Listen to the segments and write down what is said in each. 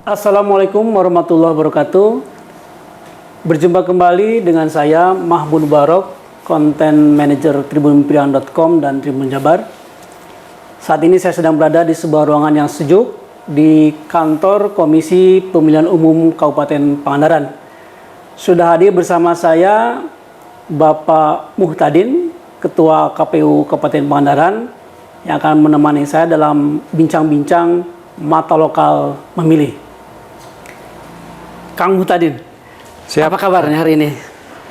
Assalamualaikum warahmatullahi wabarakatuh. Berjumpa kembali dengan saya Mahmud Barok, Content Manager tribunpilihan.com dan Tribun Jabar. Saat ini saya sedang berada di sebuah ruangan yang sejuk di kantor Komisi Pemilihan Umum Kabupaten Pangandaran. Sudah hadir bersama saya Bapak Muhtadin, Ketua KPU Kabupaten Pangandaran, yang akan menemani saya dalam bincang-bincang mata lokal memilih. Kang Muhtadin, siap. Apa kabarnya hari ini?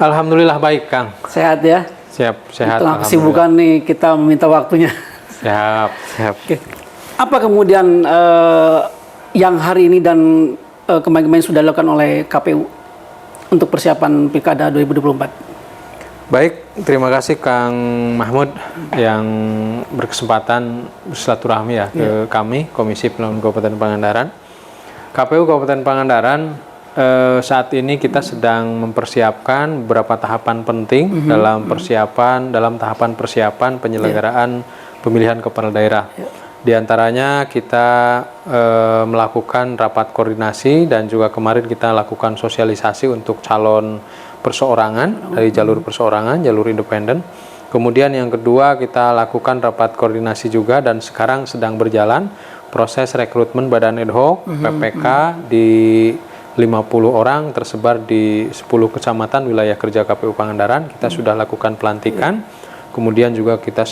Alhamdulillah baik, Kang. Sehat ya? Siap, sehat. Di tengah kesibukan nih kita meminta waktunya. Siap, siap. Oke. Apa kemudian yang hari ini dan kemarin-kemarin sudah dilakukan oleh KPU untuk persiapan Pilkada 2024? Baik, terima kasih Kang Mahmud yang berkesempatan bersilaturahmi ya ke kami, Komisi Pemilihan Kabupaten Pangandaran. KPU Kabupaten Pangandaran saat ini kita sedang mempersiapkan beberapa tahapan penting dalam tahapan persiapan penyelenggaraan pemilihan kepala daerah. Di antaranya kita melakukan rapat koordinasi dan juga kemarin kita lakukan sosialisasi untuk calon perseorangan dari jalur perseorangan, jalur independen. Kemudian yang kedua kita lakukan rapat koordinasi juga dan sekarang sedang berjalan proses rekrutmen badan ad hoc PPK di 50 orang tersebar di 10 kecamatan wilayah kerja KPU Pangandaran. Kita sudah lakukan pelantikan. Kemudian juga kita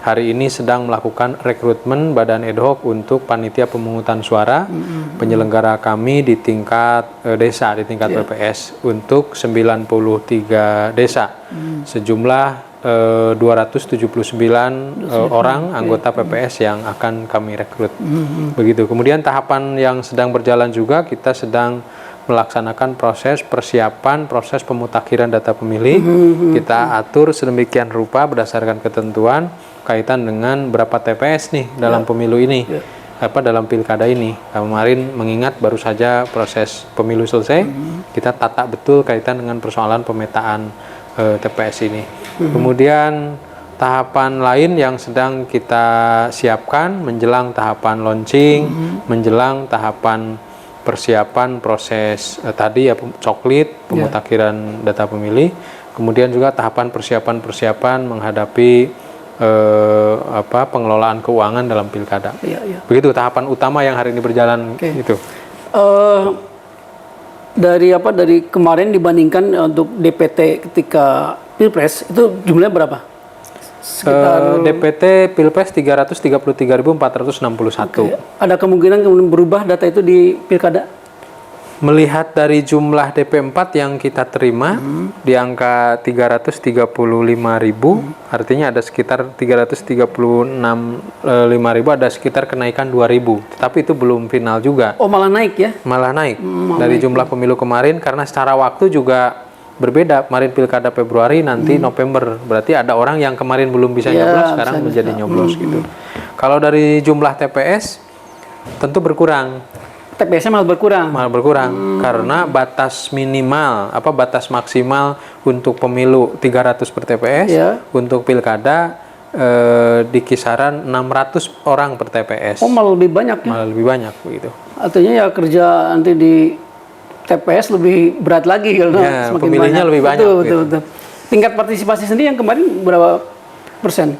hari ini sedang melakukan rekrutmen badan ad hoc untuk panitia pemungutan suara penyelenggara kami di tingkat desa, di tingkat PPS untuk 93 desa. Sejumlah 279 orang anggota PPS yang akan kami rekrut. Begitu. Kemudian tahapan yang sedang berjalan juga kita sedang melaksanakan proses persiapan proses pemutakhiran data pemilih. Kita atur sedemikian rupa berdasarkan ketentuan kaitan dengan berapa TPS nih dalam pemilu ini. Dalam pilkada ini. Kemarin mengingat baru saja proses pemilu selesai, kita tata betul kaitan dengan persoalan pemetaan TPS ini. Kemudian tahapan lain yang sedang kita siapkan menjelang tahapan launching, menjelang tahapan persiapan proses tadi ya coklit pemutakhiran data pemilih, kemudian juga tahapan persiapan menghadapi pengelolaan keuangan dalam pilkada. Begitu tahapan utama yang hari ini berjalan itu. Dari kemarin dibandingkan untuk DPT ketika Pilpres itu jumlahnya berapa? Sekitar DPT Pilpres 333.461. Ada kemungkinan berubah data itu di Pilkada? Melihat dari jumlah DP4 yang kita terima di angka 335.000, artinya ada sekitar 336.500, ada sekitar kenaikan 2.000. Tapi itu belum final juga. Oh, malah naik ya? Malah naik dari jumlah pemilu kemarin karena secara waktu juga berbeda. Kemarin Pilkada Februari, nanti November. Berarti ada orang yang kemarin belum bisa nyoblos, sekarang menjadi nyoblos gitu. Kalau dari jumlah TPS tentu berkurang. TPS-nya malah berkurang. Karena batas minimal, batas maksimal untuk pemilu 300 per TPS, untuk pilkada di kisaran 600 orang per TPS. Oh, malah lebih banyak ya? Malah lebih banyak begitu. Artinya ya kerja nanti di TPS lebih berat lagi kalau semakin pemilihnya banyak. lebih banyak. Betul. Tingkat partisipasi sendiri yang kemarin berapa persen?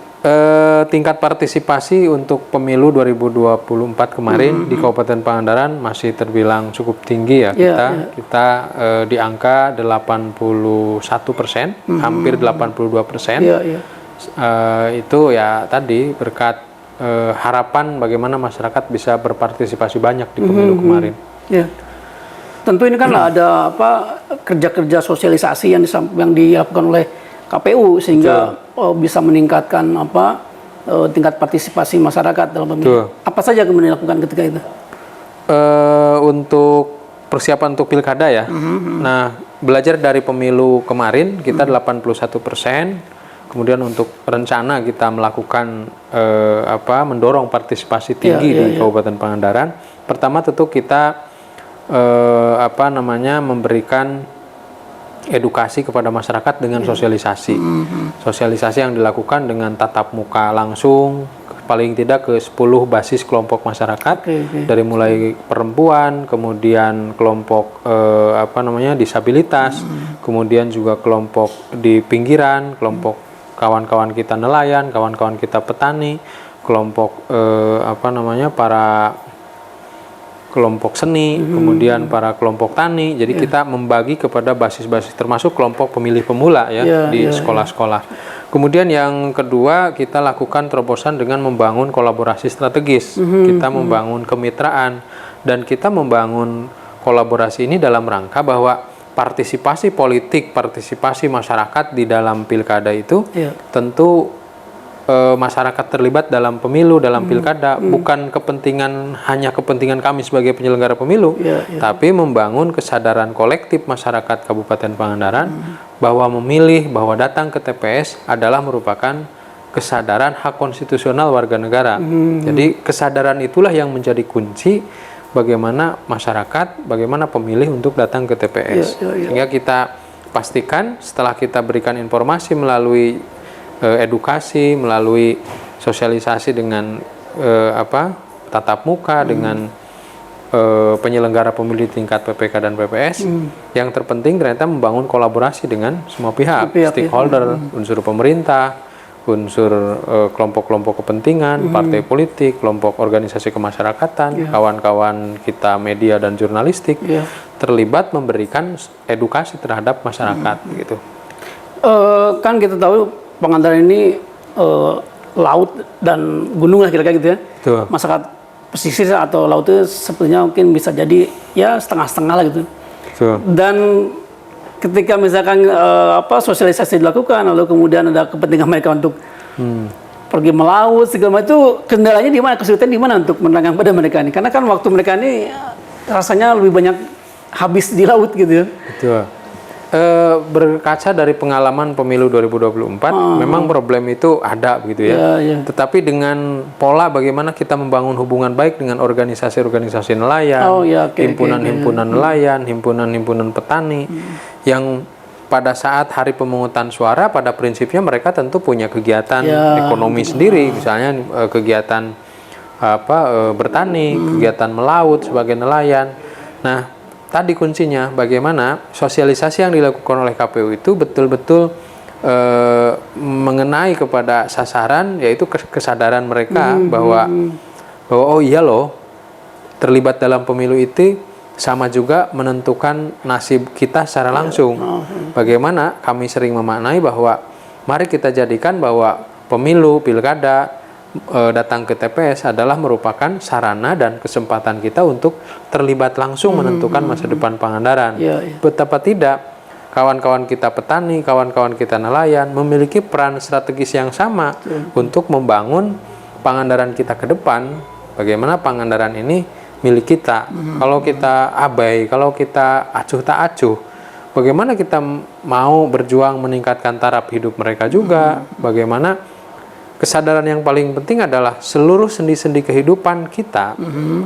Tingkat partisipasi untuk pemilu 2024 kemarin di Kabupaten Pangandaran masih terbilang cukup tinggi ya. Kita di angka 81%, hampir 82%. Itu ya tadi berkat harapan bagaimana masyarakat bisa berpartisipasi banyak di pemilu kemarin. Tentu ini kan ada kerja-kerja sosialisasi yang dilakukan oleh KPU sehingga bisa meningkatkan tingkat partisipasi masyarakat dalam pemilu. Apa saja kemudian dilakukan ketika itu? Untuk persiapan untuk pilkada ya. Nah, belajar dari pemilu kemarin kita 81%. Kemudian untuk rencana kita melakukan mendorong partisipasi tinggi di Kabupaten Pangandaran. Pertama tentu kita memberikan edukasi kepada masyarakat dengan sosialisasi. Sosialisasi yang dilakukan dengan tatap muka langsung paling tidak ke 10 basis kelompok masyarakat, Oke. dari mulai perempuan, kemudian kelompok disabilitas, kemudian juga kelompok di pinggiran, kelompok kawan-kawan kita nelayan, kawan-kawan kita petani, kelompok para kelompok seni, kemudian para kelompok tani. Jadi kita membagi kepada basis-basis, termasuk kelompok pemilih pemula di sekolah-sekolah. Kemudian yang kedua, kita lakukan terobosan dengan membangun kolaborasi strategis. Kita membangun kemitraan dan kita membangun kolaborasi ini dalam rangka bahwa partisipasi politik, partisipasi masyarakat di dalam pilkada itu tentu masyarakat terlibat dalam pemilu, dalam pilkada, bukan hanya kepentingan kami sebagai penyelenggara pemilu, tapi membangun kesadaran kolektif masyarakat Kabupaten Pangandaran bahwa memilih, bahwa datang ke TPS adalah merupakan kesadaran hak konstitusional warga negara. Jadi kesadaran itulah yang menjadi kunci bagaimana masyarakat, bagaimana pemilih untuk datang ke TPS. Sehingga kita pastikan setelah kita berikan informasi melalui edukasi, melalui sosialisasi dengan tatap muka, dengan penyelenggara pemilu tingkat PPK dan PPS, yang terpenting ternyata membangun kolaborasi dengan semua pihak, stakeholder, unsur pemerintah, unsur kelompok-kelompok kepentingan, partai politik, kelompok organisasi kemasyarakatan, kawan-kawan kita media dan jurnalistik, terlibat memberikan edukasi terhadap masyarakat gitu. Kan kita tahu Pangandaran ini laut dan gunung lah kira-kira gitu ya. Betul. Masyarakat pesisir atau laut itu sepertinya mungkin bisa jadi ya setengah-setengah lah gitu. Betul. Dan ketika misalkan sosialisasi dilakukan, lalu kemudian ada kepentingan mereka untuk pergi melaut segala macam, itu kendalanya di mana, kesulitan di mana untuk menerangkan pada mereka ini? Karena kan waktu mereka ini rasanya lebih banyak habis di laut gitu ya. Betul. Berkaca dari pengalaman pemilu 2024, memang problem itu ada begitu ya. Tetapi dengan pola bagaimana kita membangun hubungan baik dengan organisasi-organisasi nelayan, himpunan-himpunan nelayan, himpunan-himpunan petani, yang pada saat hari pemungutan suara pada prinsipnya mereka tentu punya kegiatan ekonomi sendiri, misalnya kegiatan bertani, kegiatan melaut sebagai nelayan. Nah, tadi kuncinya bagaimana sosialisasi yang dilakukan oleh KPU itu betul-betul mengenai kepada sasaran, yaitu kesadaran mereka bahwa oh iya loh, terlibat dalam pemilu itu sama juga menentukan nasib kita secara langsung. Bagaimana kami sering memaknai bahwa mari kita jadikan bahwa pemilu, pilkada, datang ke TPS adalah merupakan sarana dan kesempatan kita untuk terlibat langsung menentukan masa depan Pangandaran. Betapa tidak, kawan-kawan kita petani, kawan-kawan kita nelayan memiliki peran strategis yang sama untuk membangun Pangandaran kita ke depan. Bagaimana Pangandaran ini milik kita. Kalau kita abai, kalau kita acuh tak acuh, bagaimana kita mau berjuang meningkatkan taraf hidup mereka juga, bagaimana kesadaran yang paling penting adalah seluruh sendi-sendi kehidupan kita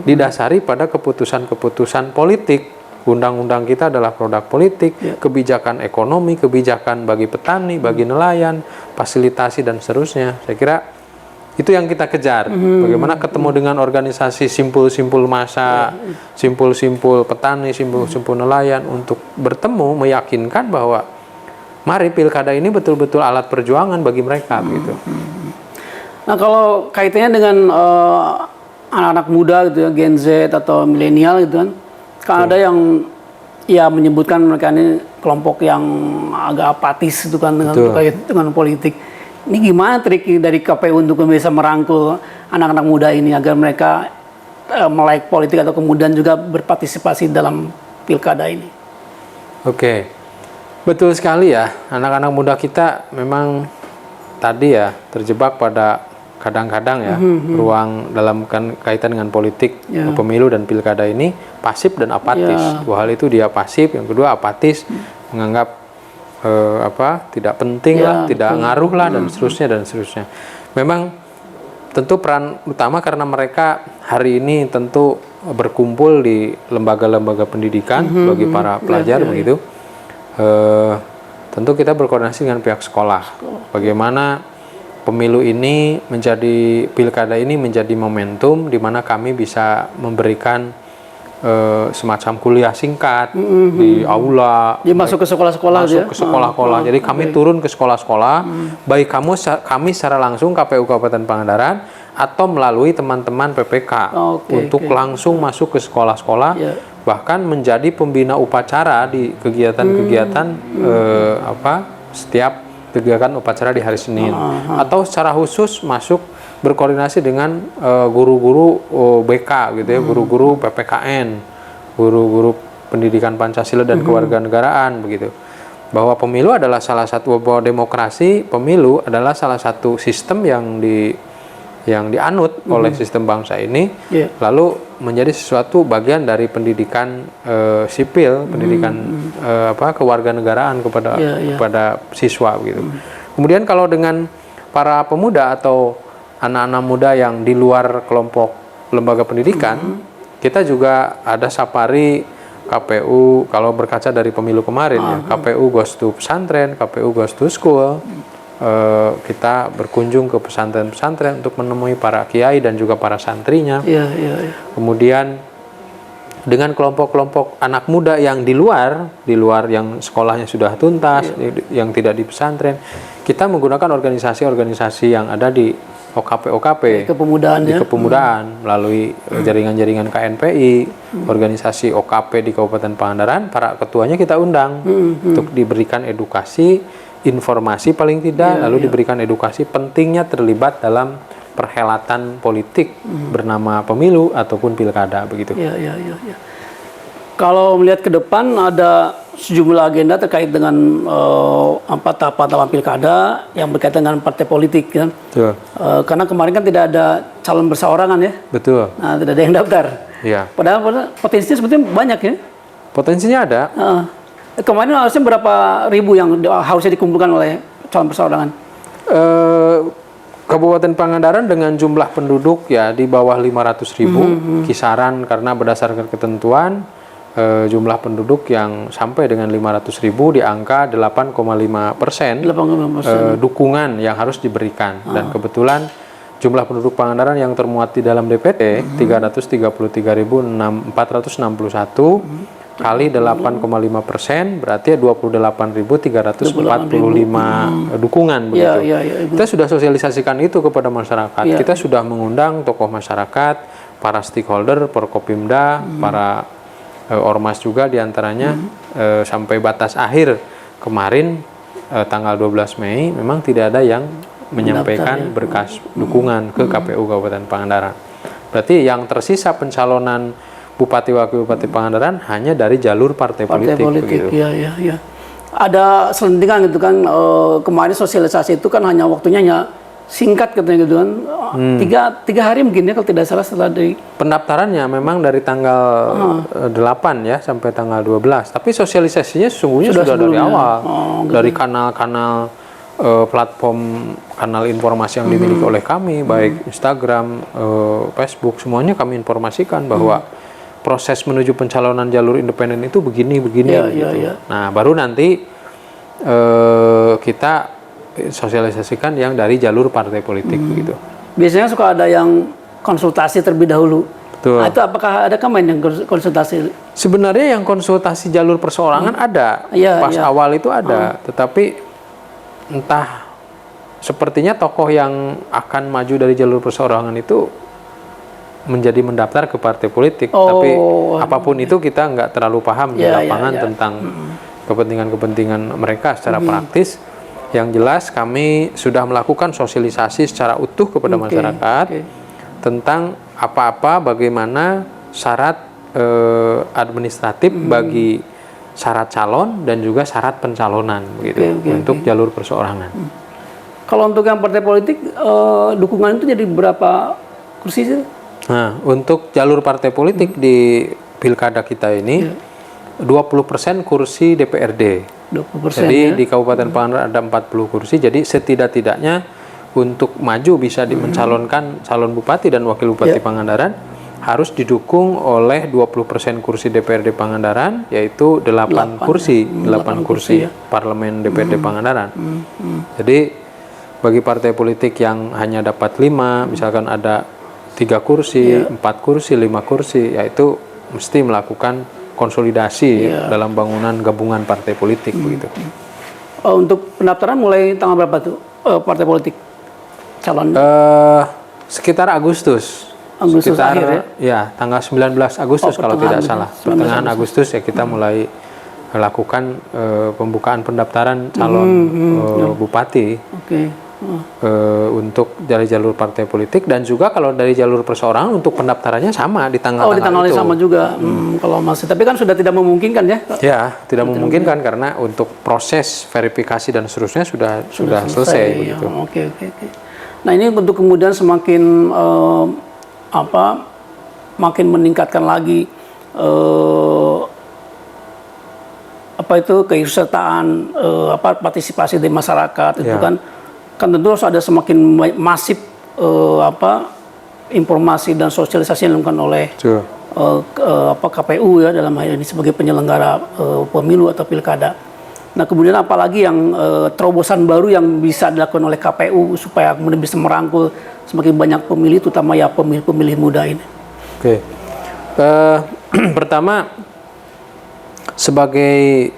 didasari pada keputusan-keputusan politik. Undang-undang kita adalah produk politik, kebijakan ekonomi, kebijakan bagi petani, bagi nelayan, fasilitasi dan seterusnya. Saya kira itu yang kita kejar. Bagaimana ketemu dengan organisasi simpul-simpul massa, simpul-simpul petani, simpul-simpul nelayan untuk bertemu, meyakinkan bahwa mari pilkada ini betul-betul alat perjuangan bagi mereka gitu. Nah, kalau kaitannya dengan anak-anak muda gitu ya, Gen Z atau milenial gitu kan ada yang menyebutkan mereka ini kelompok yang agak apatis itu kan dengan politik. Ini gimana trik dari KPU untuk bisa merangkul anak-anak muda ini agar mereka melek politik atau kemudian juga berpartisipasi dalam pilkada ini? Oke, betul sekali ya, anak-anak muda kita memang tadi ya terjebak pada kadang-kadang ya ruang dalam kaitan dengan politik pemilu dan pilkada ini pasif dan apatis. Dua hal itu, dia pasif, yang kedua apatis, menganggap tidak penting lah, tidak ngaruh lah dan seterusnya. Memang tentu peran utama karena mereka hari ini tentu berkumpul di lembaga-lembaga pendidikan bagi para pelajar begitu. Tentu kita berkoordinasi dengan pihak sekolah. Bagaimana pemilu ini pilkada ini menjadi momentum di mana kami bisa memberikan semacam kuliah singkat di aula. Dia masuk ke sekolah-sekolah Masuk ke sekolah-sekolah. Jadi kami turun ke sekolah-sekolah, baik kami secara langsung KPU Kabupaten Pangandaran atau melalui teman-teman PPK untuk langsung masuk ke sekolah-sekolah, bahkan menjadi pembina upacara di kegiatan-kegiatan setiap kegiatan upacara di hari Senin, atau secara khusus masuk berkoordinasi dengan guru-guru BK gitu ya, guru-guru PPKN, guru-guru pendidikan Pancasila dan kewarganegaraan begitu. Bahwa pemilu adalah salah satu, bahwa demokrasi pemilu adalah salah satu sistem yang dianut oleh sistem bangsa ini, lalu menjadi sesuatu bagian dari pendidikan sipil, pendidikan kewarganegaraan kepada siswa begitu. Kemudian kalau dengan para pemuda atau anak-anak muda yang di luar kelompok lembaga pendidikan, kita juga ada safari KPU. Kalau berkaca dari pemilu kemarin KPU goes to pesantren, KPU goes to school. Kita berkunjung ke pesantren-pesantren untuk menemui para kiai dan juga para santrinya. Kemudian dengan kelompok-kelompok anak muda yang di luar yang sekolahnya sudah tuntas, yang tidak di pesantren, kita menggunakan organisasi-organisasi yang ada di OKP di kepemudaan melalui jaringan-jaringan KNPI, organisasi OKP di Kabupaten Pangandaran. Para ketuanya kita undang untuk diberikan edukasi, informasi paling tidak, lalu diberikan edukasi pentingnya terlibat dalam perhelatan politik bernama pemilu ataupun pilkada begitu. Kalau melihat ke depan ada sejumlah agenda terkait dengan tahapan pilkada yang berkaitan dengan partai politik kan. Karena kemarin kan tidak ada calon berseorangan ya. Betul. Nah, tidak ada yang daftar. Padahal potensinya sebetulnya banyak ya. Potensinya ada. Kemarin harusnya berapa ribu yang harusnya dikumpulkan oleh calon perseorangan? Kabupaten Pangandaran dengan jumlah penduduk ya di bawah 500.000 kisaran, karena berdasarkan ketentuan jumlah penduduk yang sampai dengan 500.000 di angka 8,5% dukungan yang harus diberikan. Dan kebetulan jumlah penduduk Pangandaran yang termuat di dalam DPT 333.461 kali 8,5% berarti 28.345 dukungan begitu. Kita sudah sosialisasikan itu kepada masyarakat. Kita sudah mengundang tokoh masyarakat, para stakeholder, Forkopimda, para ormas juga diantaranya, sampai batas akhir kemarin tanggal 12 Mei memang tidak ada yang menyampaikan berkas dukungan ke KPU Kabupaten Pangandaran. Berarti yang tersisa pencalonan Bupati Wakil Bupati Pangandaran hanya dari jalur partai politik begitu. Ada selentingan gitu kan, kemarin sosialisasi itu kan hanya waktunya hanya singkat katanya gitu kan, tiga hari mungkin ya kalau tidak salah setelah dari pendaftarannya memang dari tanggal 8 ya sampai tanggal 12, tapi sosialisasinya sesungguhnya sudah dari awal, dari kanal-kanal platform kanal informasi yang dimiliki oleh kami, baik Instagram, Facebook, semuanya kami informasikan bahwa proses menuju pencalonan jalur independen itu begini gitu. Nah, baru nanti kita sosialisasikan yang dari jalur partai politik begitu. Biasanya suka ada yang konsultasi terlebih dahulu. Betul. Nah, itu apakah ada kemarin yang konsultasi? Sebenarnya yang konsultasi jalur perseorangan ada, awal itu ada, tetapi entah sepertinya tokoh yang akan maju dari jalur perseorangan itu menjadi mendaftar ke partai politik, tapi apapun itu kita nggak terlalu paham di lapangan tentang kepentingan-kepentingan mereka secara praktis. Yang jelas kami sudah melakukan sosialisasi secara utuh kepada masyarakat tentang bagaimana syarat administratif bagi syarat calon dan juga syarat pencalonan begitu untuk jalur perseorangan. Kalau untuk yang partai politik dukungan itu jadi berapa kursi sih? Nah, untuk jalur partai politik di pilkada kita ini 20% kursi DPRD. 20% jadi di Kabupaten Pangandaran ada 40 kursi. Jadi setidak-tidaknya untuk maju bisa mencalonkan calon bupati dan wakil bupati Pangandaran harus didukung oleh 20% kursi DPRD Pangandaran, yaitu 8 kursi parlemen DPRD Pangandaran. Jadi bagi partai politik yang hanya dapat 5, misalkan ada 3 kursi, 4 kursi, 5 kursi, yaitu mesti melakukan konsolidasi dalam bangunan gabungan partai politik begitu. Untuk pendaftaran mulai tanggal berapa tuh partai politik calon? Sekitar Agustus sekitar akhir ya? Ya, tanggal 19 Agustus kalau tidak salah. Pertengahan Agustus ya kita mulai lakukan pembukaan pendaftaran calon bupati. Untuk dari jalur partai politik, dan juga kalau dari jalur perseorangan untuk pendaftarannya sama di tanggal-tanggal di tanggal itu. sama juga. Kalau masih, tapi kan sudah tidak memungkinkan ya? Ya, tidak memungkinkan karena untuk proses verifikasi dan seterusnya sudah selesai begitu. Oke. Nah, ini untuk kemudian semakin makin meningkatkan lagi keikutsertaan partisipasi dari masyarakat itu kan tentu harus ada semakin masif informasi dan sosialisasi yang dilakukan oleh KPU ya, dalam hal ini sebagai penyelenggara pemilu atau pilkada. Nah, kemudian apalagi yang terobosan baru yang bisa dilakukan oleh KPU supaya kemudian bisa merangkul semakin banyak pemilih, terutama ya pemilih muda ini. Pertama, sebagai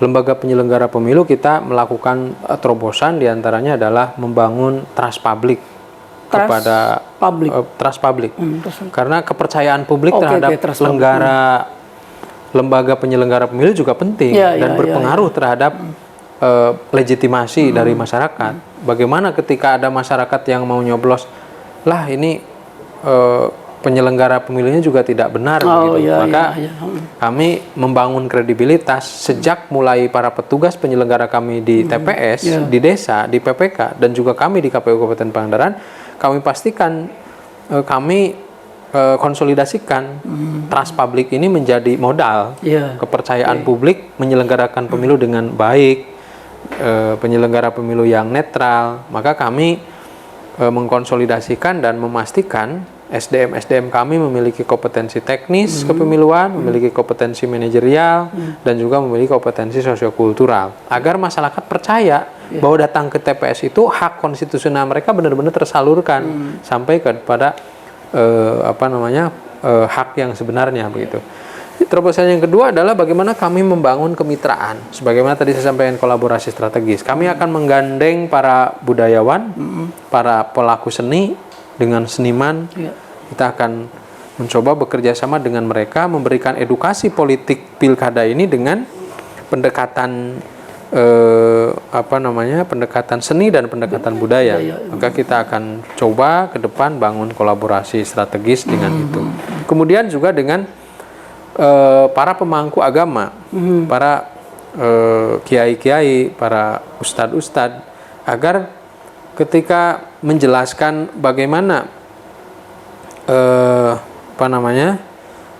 lembaga penyelenggara pemilu, kita melakukan terobosan, diantaranya adalah membangun trust publik kepada trust publik. Karena kepercayaan publik terhadap lembaga penyelenggara pemilu juga penting dan berpengaruh terhadap legitimasi dari masyarakat. Bagaimana ketika ada masyarakat yang mau nyoblos, lah ini penyelenggara pemilunya juga tidak benar maka kami membangun kredibilitas sejak mulai para petugas penyelenggara kami di TPS, di desa, di PPK, dan juga kami di KPU Kabupaten Pangandaran. Kami pastikan kami konsolidasikan trust publik ini menjadi modal kepercayaan publik menyelenggarakan pemilu dengan baik, penyelenggara pemilu yang netral. Maka kami mengkonsolidasikan dan memastikan SDM kami memiliki kompetensi teknis kepemiluan, memiliki kompetensi manajerial, dan juga memiliki kompetensi sosiokultural, agar masyarakat percaya bahwa datang ke TPS itu hak konstitusional mereka benar-benar tersalurkan sampai kepada hak yang sebenarnya begitu. Terobosan yang kedua adalah bagaimana kami membangun kemitraan. Sebagaimana tadi saya sampaikan, kolaborasi strategis. Kami akan menggandeng para budayawan, para pelaku seni dengan seniman. Kita akan mencoba bekerja sama dengan mereka, memberikan edukasi politik pilkada ini dengan pendekatan pendekatan seni dan pendekatan budaya. Maka kita akan coba ke depan bangun kolaborasi strategis dengan itu. Kemudian juga dengan para pemangku agama, para kiai-kiai, para ustadz-ustadz, agar ketika menjelaskan bagaimana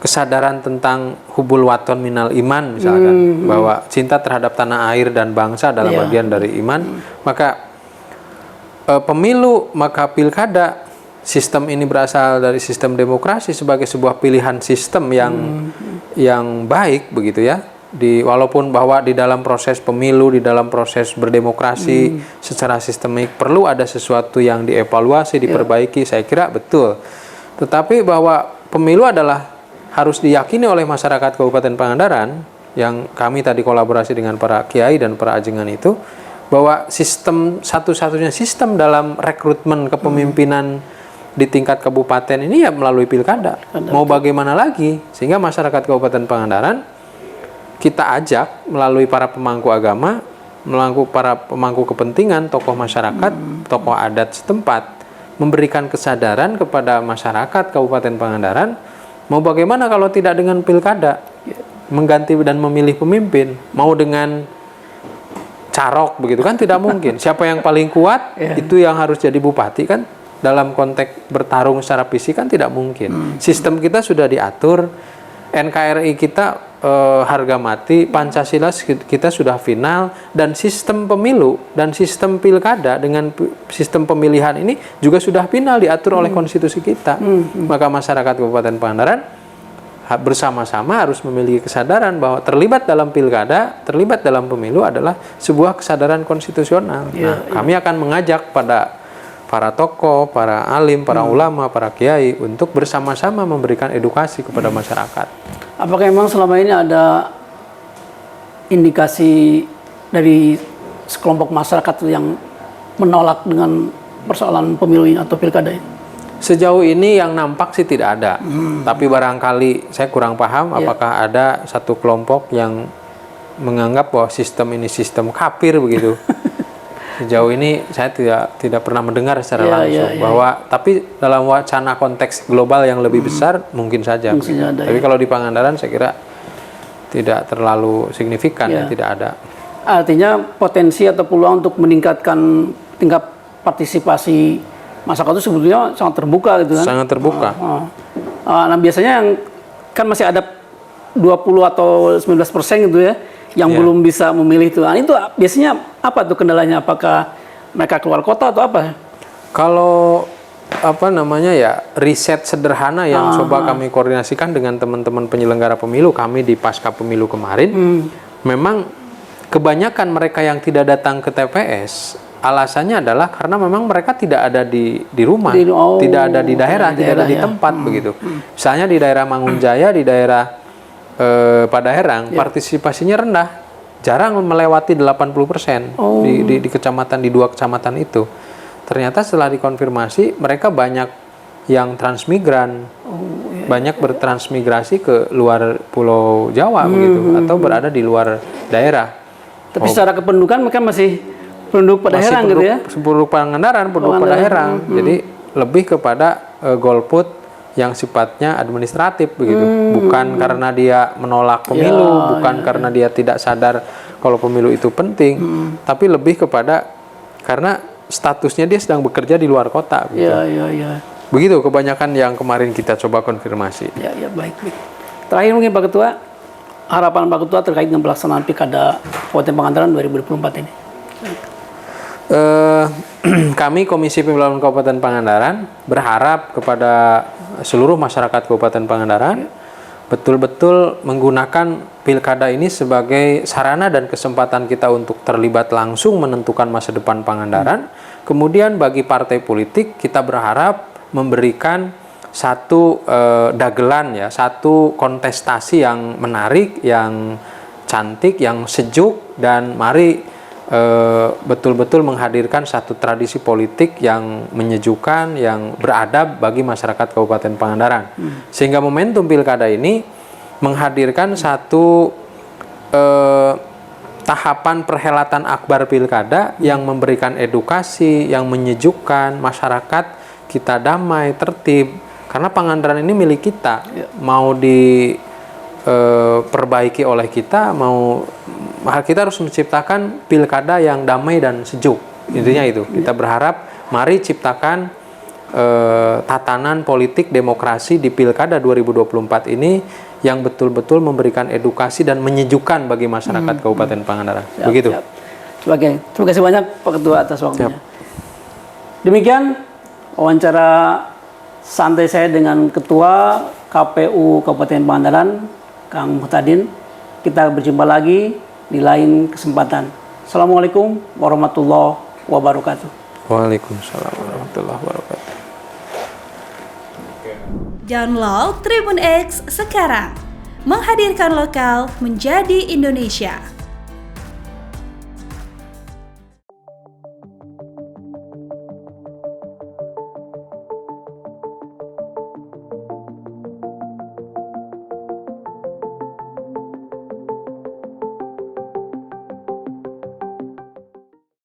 kesadaran tentang hubul waton minal iman, misalkan bahwa cinta terhadap tanah air dan bangsa adalah bagian dari iman, maka pemilu, maka pilkada, sistem ini berasal dari sistem demokrasi sebagai sebuah pilihan sistem yang baik begitu ya. Walaupun bahwa di dalam proses pemilu, di dalam proses berdemokrasi secara sistemik perlu ada sesuatu yang dievaluasi, diperbaiki, saya kira betul. Tetapi bahwa pemilu adalah harus diyakini oleh masyarakat Kabupaten Pangandaran, yang kami tadi kolaborasi dengan para kiai dan para ajengan itu, bahwa sistem satu-satunya sistem dalam rekrutmen kepemimpinan di tingkat kabupaten ini ya melalui pilkada. Mau bagaimana lagi? Sehingga masyarakat Kabupaten Pangandaran kita ajak melalui para pemangku agama, melalui para pemangku kepentingan, tokoh masyarakat, tokoh adat setempat, memberikan kesadaran kepada masyarakat Kabupaten Pangandaran, mau bagaimana kalau tidak dengan pilkada, mengganti dan memilih pemimpin, mau dengan carok begitu kan tidak mungkin. Siapa yang paling kuat itu yang harus jadi bupati kan, dalam konteks bertarung secara fisik kan tidak mungkin. Sistem kita sudah diatur, NKRI kita harga mati, Pancasila kita sudah final, dan sistem pemilu dan sistem pilkada dengan sistem pemilihan ini juga sudah final diatur oleh konstitusi kita. Maka masyarakat Kabupaten Pangandaran bersama-sama harus memiliki kesadaran bahwa terlibat dalam pilkada, terlibat dalam pemilu adalah sebuah kesadaran konstitusional. Kami akan mengajak pada para tokoh, para alim, para ulama, para kiai untuk bersama-sama memberikan edukasi kepada masyarakat. Apakah memang selama ini ada indikasi dari sekelompok masyarakat yang menolak dengan persoalan pemilu ini atau pilkada ini? Sejauh ini yang nampak sih tidak ada, tapi barangkali saya kurang paham apakah ada satu kelompok yang menganggap bahwa sistem ini sistem kafir begitu. Sejauh ini saya tidak pernah mendengar secara langsung bahwa tapi dalam wacana konteks global yang lebih besar mungkin saja. Tapi kalau di Pangandaran saya kira tidak terlalu signifikan, tidak ada. Artinya potensi atau peluang untuk meningkatkan tingkat partisipasi masyarakat itu sebetulnya sangat terbuka gitu kan? Sangat terbuka. Nah biasanya yang kan masih ada 20 atau 19% gitu ya, yang belum bisa memilih itu. Nah, itu biasanya apa tuh kendalanya? Apakah mereka keluar kota atau apa? Kalau riset sederhana yang coba kami koordinasikan dengan teman-teman penyelenggara pemilu kami di pasca pemilu kemarin, memang kebanyakan mereka yang tidak datang ke TPS alasannya adalah karena memang mereka tidak ada di rumah, tidak ada di daerah, tidak ada di tempat begitu. Misalnya di daerah Mangunjaya, di daerah Padaherang, partisipasinya rendah, jarang melewati 80% di kecamatan, di 2 kecamatan itu. Ternyata setelah dikonfirmasi mereka banyak yang transmigran, banyak bertransmigrasi ke luar Pulau Jawa begitu, atau berada di luar daerah. Tapi secara kependudukan mereka masih penduduk Padaherang gitu ya? Penduduk Pangandaran, penduduk Padaherang. Jadi lebih kepada golput yang sifatnya administratif begitu. Bukan karena dia menolak pemilu, bukan karena dia tidak sadar kalau pemilu itu penting, tapi lebih kepada karena statusnya dia sedang bekerja di luar kota gitu. Begitu kebanyakan yang kemarin kita coba konfirmasi. Ya, baik. Terakhir mungkin Pak Ketua, harapan Pak Ketua terkait dengan pelaksanaan Pilkada Kabupaten Pangandaran 2024 ini. Kami Komisi Pemilihan Kabupaten Pangandaran berharap kepada seluruh masyarakat Kabupaten Pangandaran betul-betul menggunakan pilkada ini sebagai sarana dan kesempatan kita untuk terlibat langsung menentukan masa depan Pangandaran. Kemudian bagi partai politik kita berharap memberikan satu dagelan satu kontestasi yang menarik, yang cantik, yang sejuk, dan mari betul-betul menghadirkan satu tradisi politik yang menyejukkan, yang beradab bagi masyarakat Kabupaten Pangandaran. Sehingga momentum pilkada ini menghadirkan satu tahapan perhelatan akbar pilkada yang memberikan edukasi, yang menyejukkan masyarakat, kita damai, tertib. Karena Pangandaran ini milik kita, mau diperbaiki oleh kita, kita harus menciptakan pilkada yang damai dan sejuk. Intinya itu. Kita berharap mari ciptakan tatanan politik demokrasi di pilkada 2024 ini yang betul-betul memberikan edukasi dan menyejukkan bagi masyarakat Kabupaten Pangandaran. Begitu. Terima kasih banyak Pak Ketua atas waktunya. Demikian wawancara santai saya dengan Ketua KPU Kabupaten Pangandaran, Kang Muhtadin. Kita berjumpa lagi di lain kesempatan. Assalamualaikum warahmatullahi wabarakatuh. Waalaikumsalam warahmatullahi wabarakatuh. Download Tribun X sekarang. Menghadirkan lokal menjadi Indonesia.